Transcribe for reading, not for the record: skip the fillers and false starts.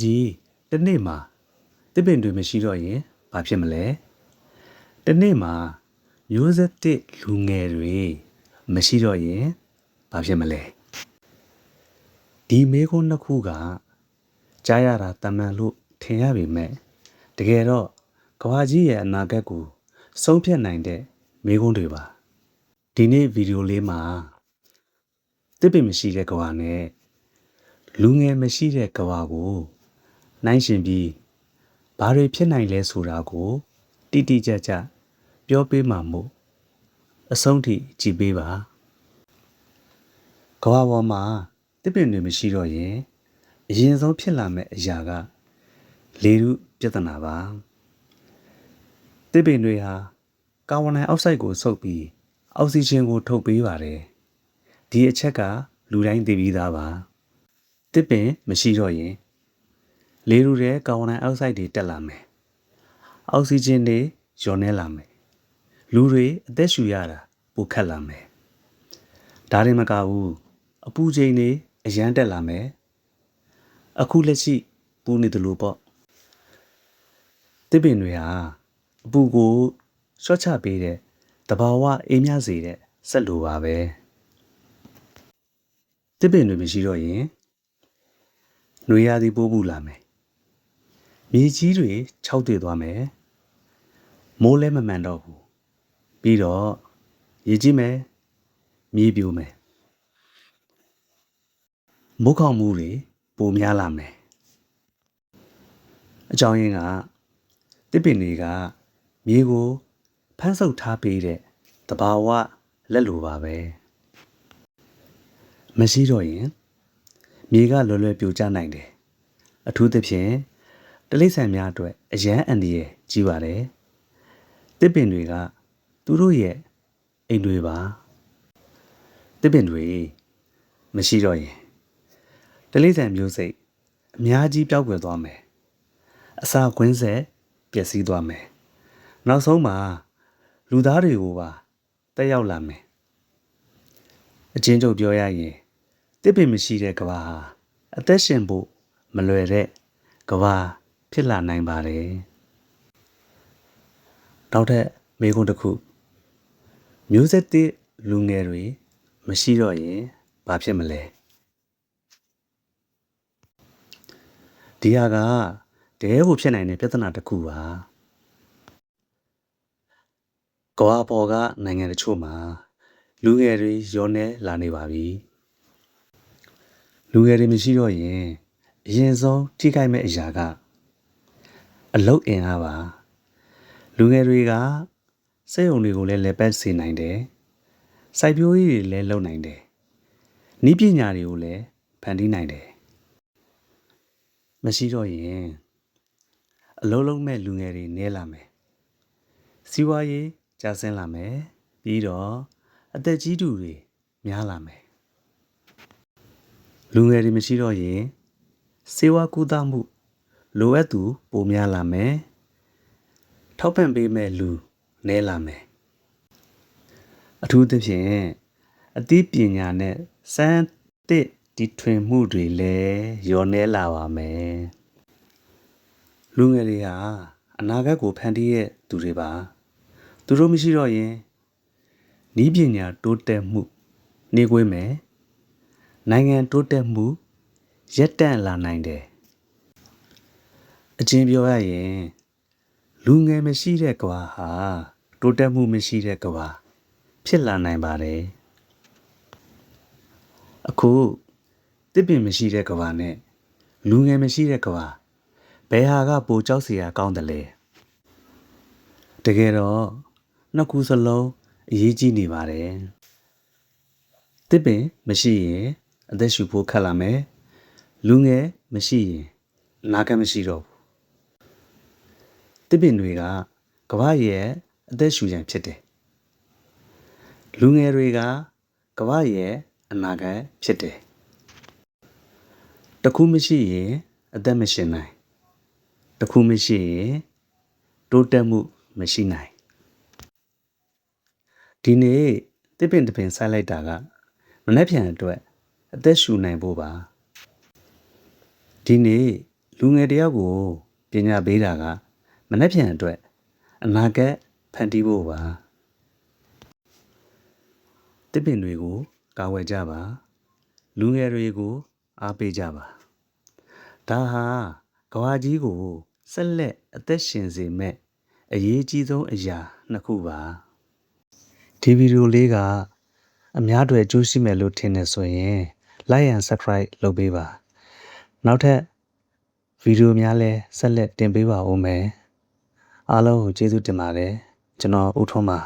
ကြီးတနေ့မှာတစ်ပင်တွေမရှိတော့ရင်ဘာဖြစ်မလဲတနေ့မှာမျိုးဆက်တစ်လူငယ်တွေမရှိတော့ရင်ဘာဖြစ်မလဲဒီမေးခွန်းနှစ်ခုကကြားရတာတမန်လို့ထင်ရပေမဲ့တကယ်တော့ကမ္ဘာကြီးရဲ့အနာဂတ်ကိုဆုံးဖြတ်နိုင်တဲ့မေးခွန်းတွေပါဒီနေ့ဗီဒီယိုလေးမှာတစ်ပင်မရှိတဲ့ကမ္ဘာနဲ့လူငယ်မရှိတဲ့ကမ္ဘာကိုနှိုင်းယှဉ်ပြီးဘာတွေဖြစ်နိုင်လဲဆိုတာကိုတိတိကျကျပြောပေးမှာမို့အဆုံးထိကြည့်ပေးပါကမ္ဘာပေါ်မှာတစ်ပင်တွေမရှိတော့ရင်အရင်ဆုံးဖြစ်လာမယ့်အရာကလေထုပြဿနာပါတစ်ပင်တွေဟာကာဗွန်ဒိုင်အောက်ဆိုက်ကိုစုပ်ပြီးအောက်ဆီဂျင်ကိုထုတ်ပေးပါတယ်ဒီအချက်ကလူတိုင်းသိပြီးသားပါတစ်ပင်မရှိတော့ရင်လေထုထဲကာဗွန်ဒိုင်အောက်ဆိုက်တွေတက်လာမယ်အောက်ဆီဂျင်တွေလျော့နည်းလာမယ်လူတွေအသက်ရှူရတာပိုခက်လာမယ်ဒါတွေမကဘူးအပူချိန်တွေအရန်တက်လာမယ်အခုလက်ရှိပူနေတယ်လို့ပေါ့တစ်ပင်တွေဟာအပူကိုရှော့ချပေးတဲ့တဘာဝအေးမြစေတဲ့စက်လိုပါပဲတစ်ပင်တွေမရှိတော့ရင်နွေရာသီပိုးပူလာမယ်မြေကြီးတွေခြောက်သွေ့သွားမယ်မိုးလည်းမမှန်တော့ဘူးပြီးတော့ရေကြီးမယ်မြေပြိုမယ်မိုးခေါင်မှုတွေပိုများလာမယ်အကြောင်းရင်းကတစ်ပင်တွေကမြေကိုဖမ်းဆုပ်ထားပေးတဲ့တဘာဝလက်လိုပါပဲမရှိတော့ရင်မြေကလွယ်လွယ်ပြိုကျနိုင်တယ်အထူးသဖြင့်တိရစ္ဆာန်များအတွက်အရန်အန္တရာယ်ကြီးပါတယ်တစ်ပင်တွေကသူတို့ရဲ့အိမ်တွေပါတစ်ပင်တွေမရှိတော့ရင်တိရစ္ဆာန်မျိုးစိတ်အများကြီးပျောက်ကွယ်သွားမယ်အစာကွင်းဆက်ပျက်စီးသွားမယ်နောက်ဆုံးမှာလူသားတွေကိုပါတက်ရောက်လာမယ်အချင်းချုပ်ပြောရရင်တစ်ပင်မရှိတဲ့ကမ္ဘာဟာအသက်ရှင်ဖို့မလွယ်တဲ့ကမ္ဘာဖြစ်လာနိုင်ပါတယ်နောက်ထပ်မေးခွန်းတစ်ခုမျိုးဆက်တစ်လူငယ်တွေမရှိတော့ရင်ဘာဖြစ်မလဲဒီဟာကတကယ်ကိုဖြစ်နိုင်တဲ့ပြဿနာတစ်ခုပါကမ္ဘာပေါ်ကနိုင်ငံတချို့မှာလူငယ်တွေရောနေလာနေပါပြီလူငယ်တွေမရှိတော့ရင်အရင်ဆုံးထိခိုက်မဲ့အရာကအလုတ်အင်အားပါလူငယ်တွေကစက်ရုံတွေကိုလည်းလက်ပတ်စေနိုင်တယ်စိုက်ပျိုးရေးတွေလည်းလုပ်နိုင်တယ်နည်းပညာတွေကိုလည်းဖန်တီးနိုင်တယ်မရှိတော့ရင်အလုံးလုံးမဲ့လူငယ်တွေနည်းလာမယ်စီးပွားရေးကျဆင်းလာမယ်ပြီးတော့အသက်ကြီးသူတွေများလာမယ်လူငယ်တွေမရှိတော့ရင်စေဝါကုသမှုလိုအပ်သူပိုများလာမယ်ထောက်ပံ့ပေးမဲ့လူနည်းလာမယ်အထူးသဖြင့်အသိပညာနဲ့စမ်းသစ်တီထွင်မှုတွေလည်းရောနည်းလာပါမယ်လူငယ်တွေဟာအနာဂတ်ကိုဖန်တီးရဲ့သူတွေပါသူတို့မရှိတော့ရင်နည်းပညာတိုးတက်မှုနှေးကွေးမယ်နိုင်ငံတိုးတက်မှုရပ်တန့်လာနိုင်တယ်အချင်းပြောရရင်လူငယ်မရှိတဲ့ကမ္ဘာဟာတိုးတက်မှုမရှိတဲ့ကမ္ဘာဖြစ်လာနိုင်ပါတယ်အခုတစ်ပင်မရှိတဲ့ကမ္ဘာနဲ့လူငယ်မရှိတဲ့ကမ္ဘာဘယ်ဟာကပိုကြောက်စရာကောင်းတယ်လဲတကယ်တော့နှစ်ခုစလုံးအရေးကြီးနေပါတယ်တစ်ပင်မရှိရင်အသက်ရှူဖို့ခက်လာမယ်လူငယ်မရှိရင်အနာဂတ်မရှိတော့ဘူးတစ်ပင်တွေကကမ္ဘာရဲ့အသက်ရှူရန်ဖြစ်တယ်လူငယ်တွေကကမ္ဘာရဲ့အနာဂတ်ဖြစ်တယ်တစ်ခုမရှိရင်အသက်မရှင်နိုင်တစ်ခုမရှိရင်တိုးတက်မှုမရှိနိုင်ဒီနေ့တစ်ပင်တစ်ပင်စိုက်လိုက်တာကမနှက်ဖြန်အတွက်အသက်ရှူနိုင်ဖို့ပါဒီနေ့ လူငယ်တယောက်ကိုပညာပေးတာကမနှက်ဖြန်အတွက်အနာဂတ်ဖန်တီးဖို့ပါတစ်ပင်တွေကိုကာဝယ်ကြပါလူငယ်တွေကိုအားပေးကြပါဒါဟာကဘာကြီးကိုဆက်လက်အသက်ရှင်စေမဲ့အရေးကြီးဆုံးအရာနှစ်ခုပါဒီဗီဒီယိုလေးကအများတွေအကျိုးရှိမယ်လို့ထင်နေဆိုရင် like and subscribe လုပ်ပေးပါနောက်ထပ်ဗီဒီယိုများလည်းဆက်လက်တင်ပေးပါဦးမယ်အားလုံးကိုကျေးဇူးတင်ပါတယ်ကျွန်တော်ဦးထွန်းပါ